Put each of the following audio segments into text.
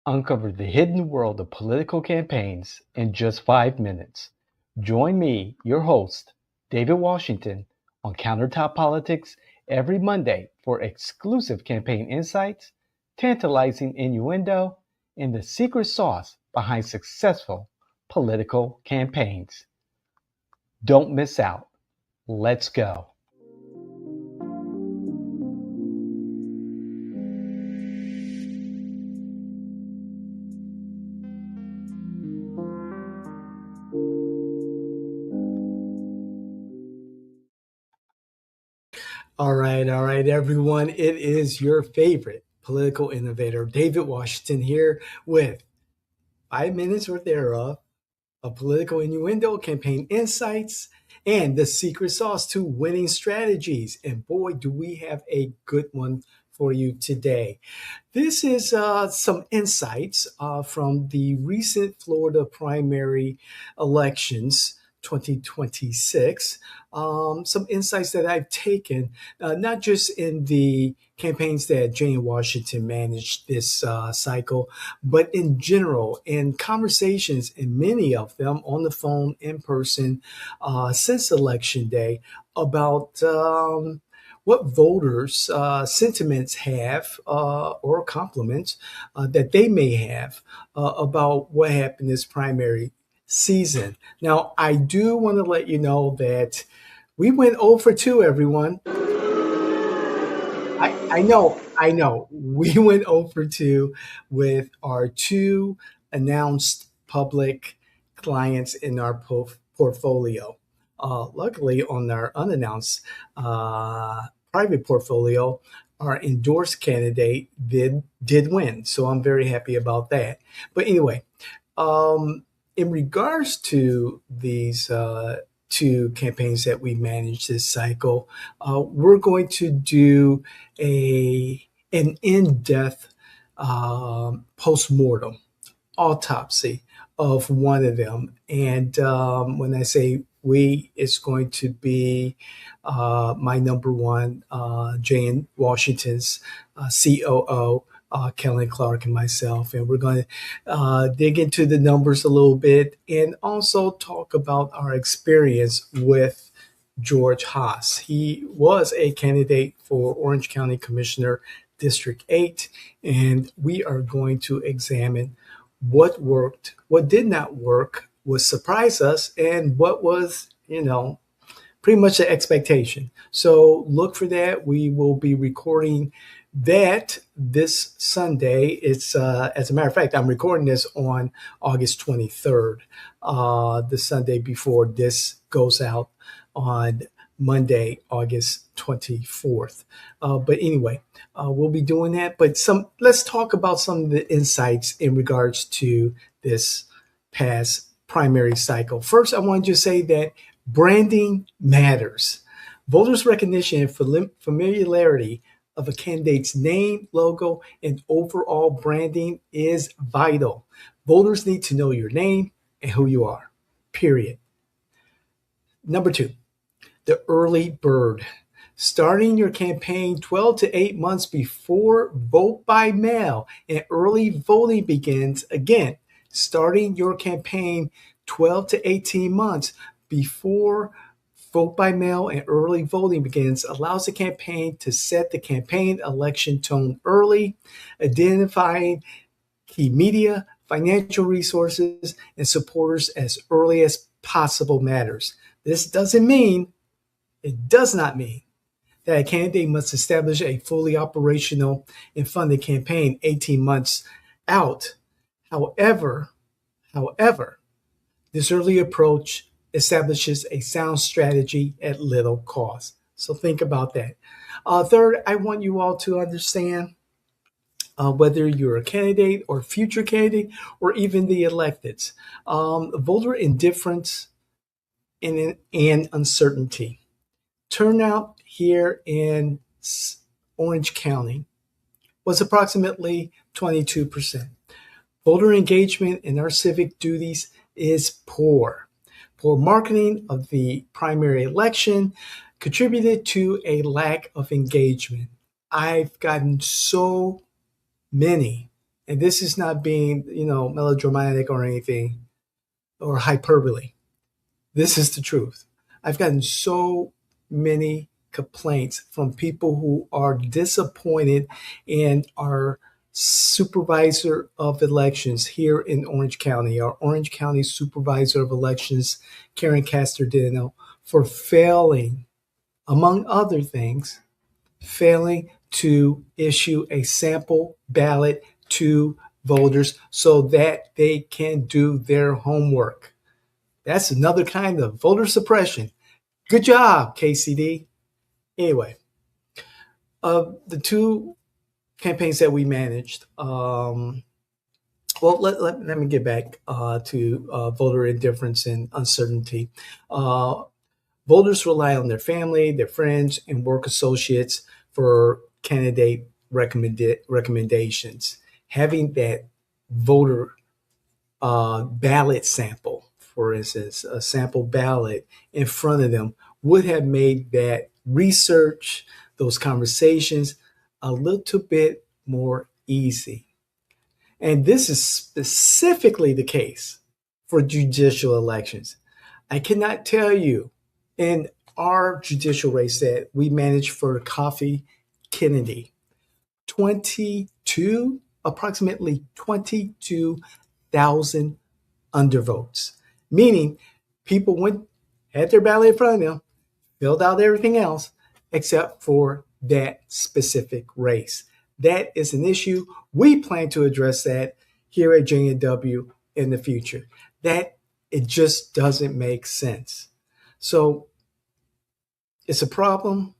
Uncover the hidden world of political campaigns in just 5 minutes. Join me, your host, David Washington, on Countertop Politics every Monday for exclusive campaign insights, tantalizing innuendo, and the secret sauce behind successful political campaigns. Don't miss out. Let's go. All right, everyone. It is your favorite political innovator, David Washington, here with 5 minutes or thereof of political innuendo, campaign insights, and the secret sauce to winning strategies. And boy, do we have a good one for you today. This is some insights from the recent Florida primary elections 2026. Some insights that I've taken, not just in the campaigns that Jane Washington managed this cycle, but in general, in conversations, in many of them on the phone, in person, since Election Day, about what voters' sentiments have or compliments that they may have about what happened this primary season. Now, I do want to let you know that we went 0 for 2, everyone. I know. We went 0 for 2 with our two announced public clients in our portfolio. Luckily, on our unannounced private portfolio, our endorsed candidate did win. So I'm very happy about that. But anyway, in regards to these two campaigns that we managed this cycle, we're going to do an in-depth post-mortem autopsy of one of them. And when I say we, it's going to be my number one, Jane Washington's COO, Kelly Clark, and myself. And we're going to dig into the numbers a little bit and also talk about our experience with George Haas. He was a candidate for Orange County Commissioner District 8, and we are going to examine what worked, what did not work, what surprised us, and what was, pretty much the expectation. So look for that. We will be recording that this Sunday. It's as a matter of fact, I'm recording this on August 23rd, the Sunday before this goes out on Monday, August 24th. But anyway, we'll be doing that. But let's talk about some of the insights in regards to this past primary cycle. First, I want to just say that branding matters. Voters' recognition and familiarity of a candidate's name, logo, and overall branding is vital. Voters need to know your name and who you are, period. Number 2, the early bird. Starting your campaign 12 to 8 months before vote by mail and early voting begins. Again, starting your campaign 12 to 18 months before vote by mail and early voting begins allows the campaign to set the campaign election tone early, identifying key media, financial resources, and supporters as early as possible matters. This does not mean that a candidate must establish a fully operational and funded campaign 18 months out. However, this early approach establishes a sound strategy at little cost. So think about that. Third, I want you all to understand whether you're a candidate or future candidate or even the electeds, voter indifference and uncertainty. Turnout here in Orange County was approximately 22%. Voter engagement in our civic duties is poor. Poor marketing of the primary election contributed to a lack of engagement. I've gotten so many And this is not being, melodramatic or anything or hyperbole. This is the truth. I've gotten so many complaints from people who are disappointed in our supervisor of elections here in Orange County, our Orange County supervisor of elections, Karen Castor, for failing, among other things, failing to issue a sample ballot to voters so that they can do their homework. That's another kind of voter suppression. Good job, KCD. Anyway, of the two campaigns that we managed, let me get back to voter indifference and uncertainty. Voters rely on their family, their friends, and work associates for candidate recommendations. Having that voter ballot sample, for instance, a sample ballot in front of them would have made that research, those conversations, a little bit more easy. And this is specifically the case for judicial elections. I cannot tell you in our judicial race that we managed for Coffee Kennedy, approximately 22,000 undervotes, meaning people had their ballot in front of them, filled out everything else except for that specific race. That is an issue. We plan to address that here at JNW in the future. That it just doesn't make sense. So it's a problem.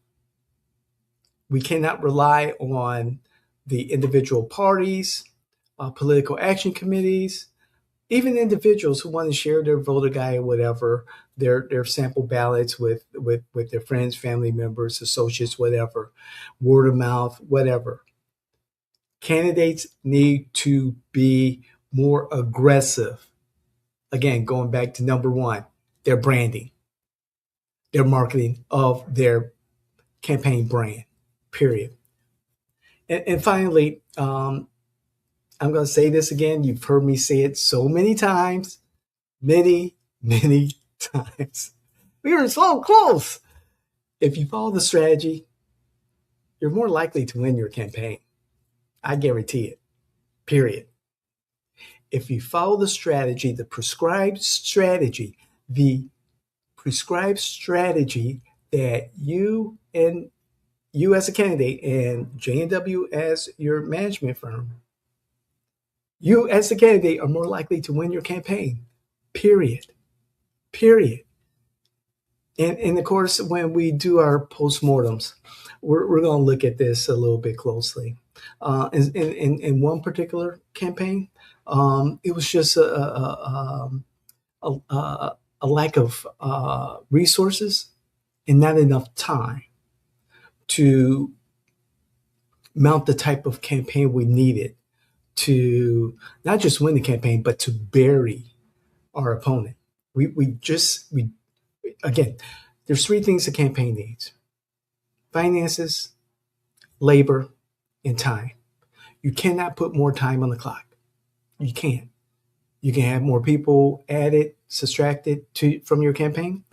We cannot rely on the individual parties, political action committees, even individuals who want to share their voter guide or whatever, their sample ballots with their friends, family members, associates, whatever, word of mouth, whatever. Candidates need to be more aggressive. Again, going back to number one, their branding, their marketing of their campaign brand, period. And finally, I'm going to say this again. You've heard me say it so many times, many times. We are so close. If you follow the strategy, you're more likely to win your campaign. I guarantee it, period. If you follow the strategy, the prescribed strategy that you as a candidate and JNW as your management firm, you as a candidate are more likely to win your campaign, period. And of course, when we do our postmortems, we're going to look at this a little bit closely. In one particular campaign, it was just a lack of resources and not enough time to mount the type of campaign we needed to not just win the campaign, but to bury our opponent. Again, there's three things a campaign needs: finances, labor, and time. You cannot put more time on the clock. You can't. You can have more people added, subtracted from your campaign.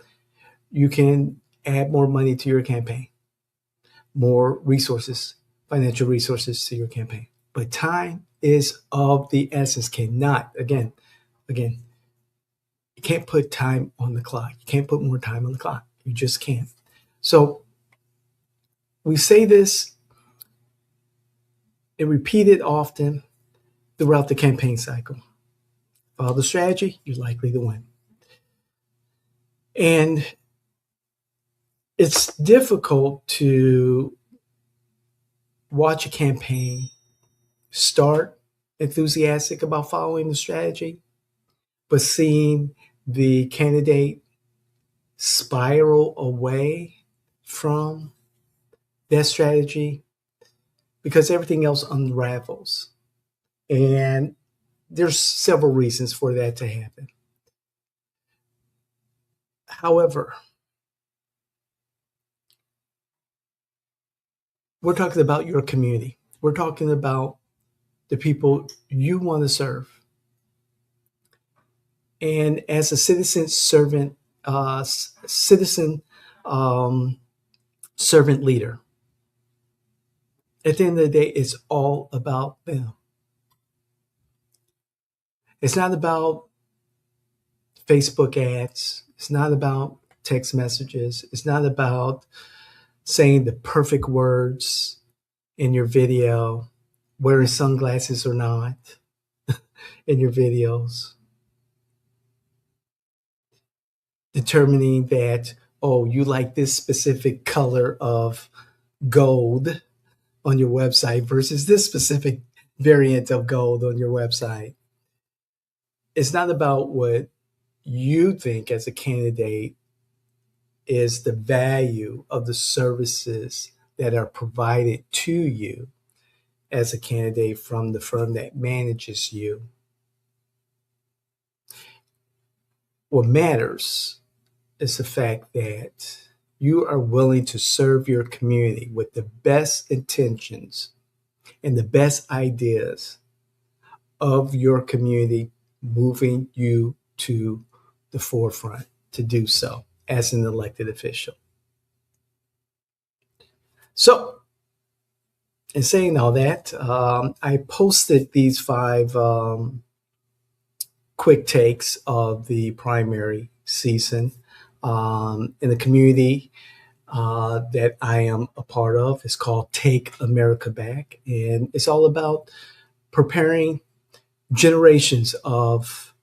You can add more money to your campaign, more resources, financial resources to your campaign. But time is of the essence. Again, you can't put time on the clock. You can't put more time on the clock. You just can't. So we say this and repeat it often throughout the campaign cycle. Follow the strategy, you're likely to win. And it's difficult to watch a campaign start enthusiastic about following the strategy, but seeing the candidate spiral away from that strategy because everything else unravels. And there's several reasons for that to happen. However, we're talking about your community. We're talking about the people you want to serve. And as a citizen servant leader, at the end of the day, it's all about them. It's not about Facebook ads. It's not about text messages. It's not about saying the perfect words in your video, wearing sunglasses or not in your videos, determining that, oh, you like this specific color of gold on your website versus this specific variant of gold on your website. It's not about what you think as a candidate is the value of the services that are provided to you as a candidate from the firm that manages you. What matters is the fact that you are willing to serve your community with the best intentions and the best ideas of your community, moving you to the forefront to do so as an elected official. So, in saying all that, I posted these 5 quick takes of the primary season in the community that I am a part of. It's called Take America Back, and it's all about preparing generations of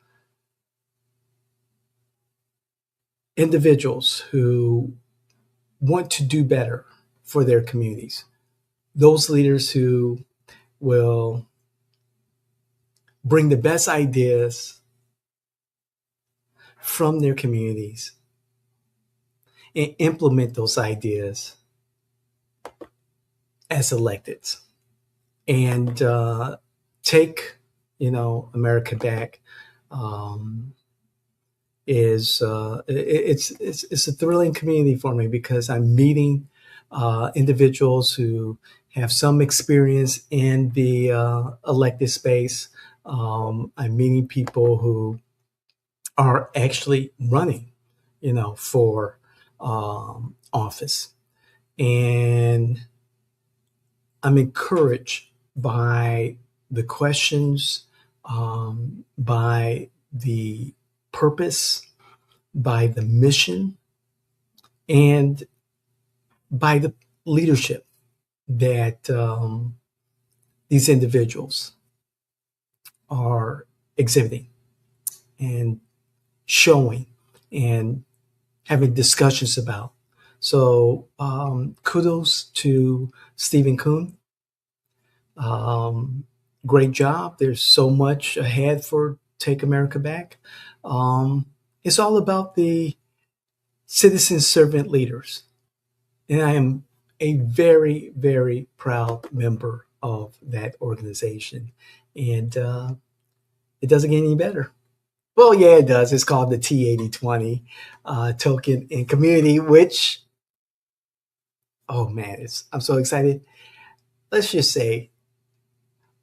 individuals who want to do better for their communities. Those leaders who will bring the best ideas from their communities and implement those ideas as electeds. And Take, America Back is it's a thrilling community for me because I'm meeting individuals who have some experience in the elected space. I'm meeting people who are actually running, for office, and I'm encouraged by the questions, by the purpose, by the mission, and by the leadership that these individuals are exhibiting and showing and having discussions about. So kudos to Stephen Kuhn. Great job. There's so much ahead for Take America Back. It's all about the citizen servant leaders. And I am a very, very proud member of that organization. And it doesn't get any better. Well, yeah, it does. It's called the T8020 Token and Community, which, oh man, I'm so excited. Let's just say,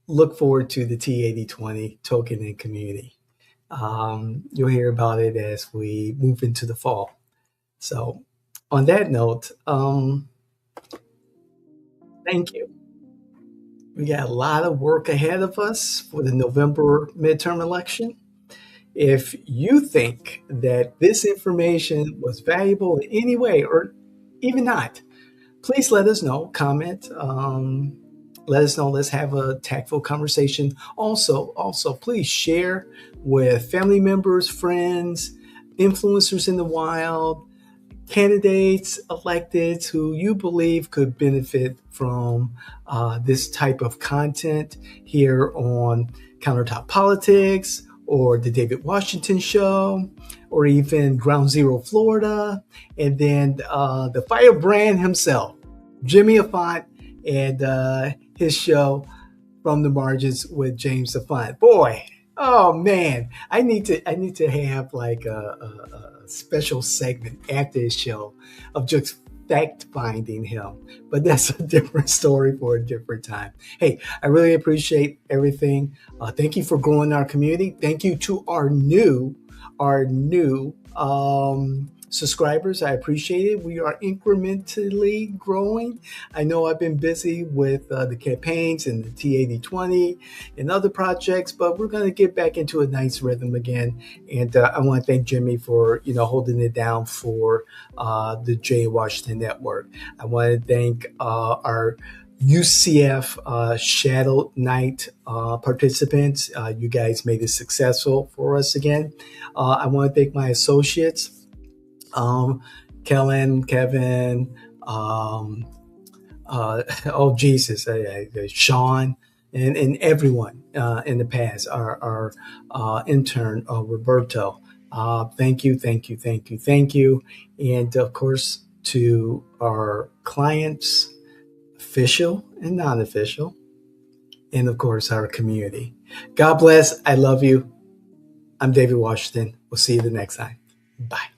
look forward to the T8020 Token and Community. You'll hear about it as we move into the fall. So on that note, thank you. We got a lot of work ahead of us for the November midterm election. If you think that this information was valuable in any way or even not, please let us know. Comment. Let us know. Let's have a tactful conversation. Also, please share with family members, friends, influencers in the wild, candidates, electeds who you believe could benefit from this type of content here on Countertop Politics, or the David Washington Show, or even Ground Zero Florida, and then the firebrand himself, Jimmy Afont, and his show From the Margins with James Afont. Boy, oh man, I need to have like a special segment after his show of just fact finding him. But that's a different story for a different time. Hey, I really appreciate everything. Thank you for growing our community. Thank you to our new subscribers. I appreciate it. We are incrementally growing. I know I've been busy with the campaigns and the T8020 and other projects, but we're going to get back into a nice rhythm again. And I want to thank Jimmy for holding it down for the Jay Washington Network. I want to thank our UCF Shadow Night participants. You guys made it successful for us again. I want to thank my associates, Kellen, Kevin, oh Jesus, Sean, and everyone in the past. Our intern, Roberto. Thank you, and of course to our clients, official and non-official, and of course our community. God bless. I love you. I'm David Washington. We'll see you the next time. Bye.